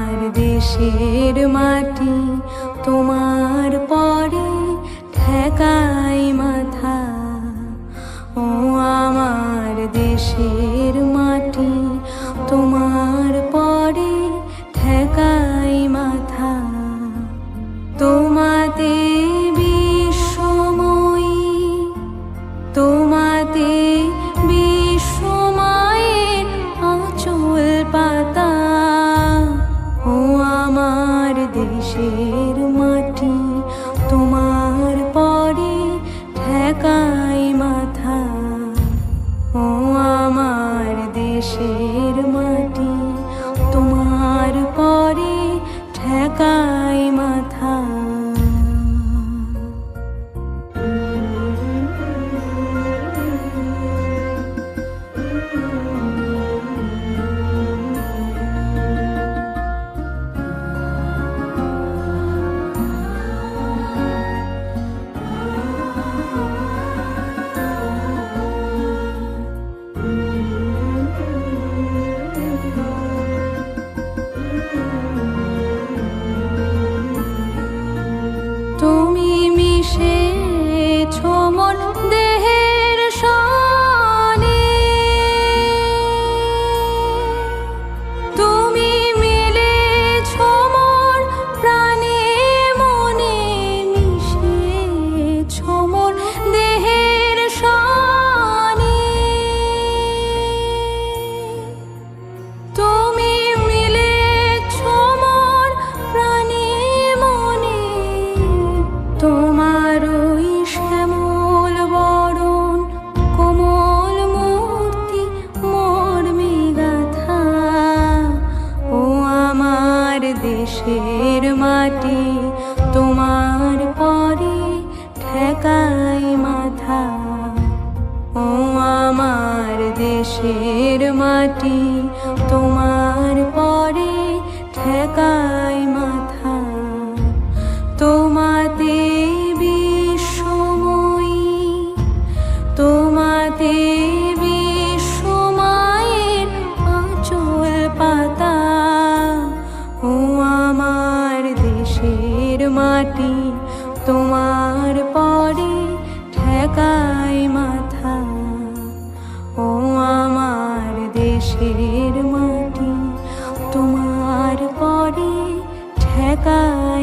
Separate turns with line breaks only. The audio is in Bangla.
আমার দেশের মাটি তোমার পরে ঠেকাই মাথা। ও আমার দেশের মাটি তোমার পরে ঠেকাই মাথা। তোমাতে বিশ্বময়ী, তোমাতে বিশ্বমায়ের আঁচল পাতা। ও আমার দেশের মাটি তোমার পরে ঠেকাই মাথা। ও আমার দেশের মাটি তোমার পরে ঠেকাই মাথা। তুমি মিশেছ মোর দেহের সনে, তুমি মিলেছ মোর প্রাণে মনে, মিশেছ মোর দেহের সনে। তুমি মিলেছ মোর প্রাণে মনে, তোমার ওই শ্যামল বরণ কোমল মূর্তি মর্মে গাথা। ও আমার দেশের মাটি তোমার পরে ঠেকাই মাথা। ও আমার দেশের মাটি তোমার পরে ঠেকাই মাথা। তোমাতে বিশ্বময়ী, তোমাতে বিশ্বমায়ের আঁচল পাতা। ও আমার দেশের মাটি তোমার পরে ঠেকাই মাথা। ও আমার দেশের মাটি তোমার পরে ঠেকাই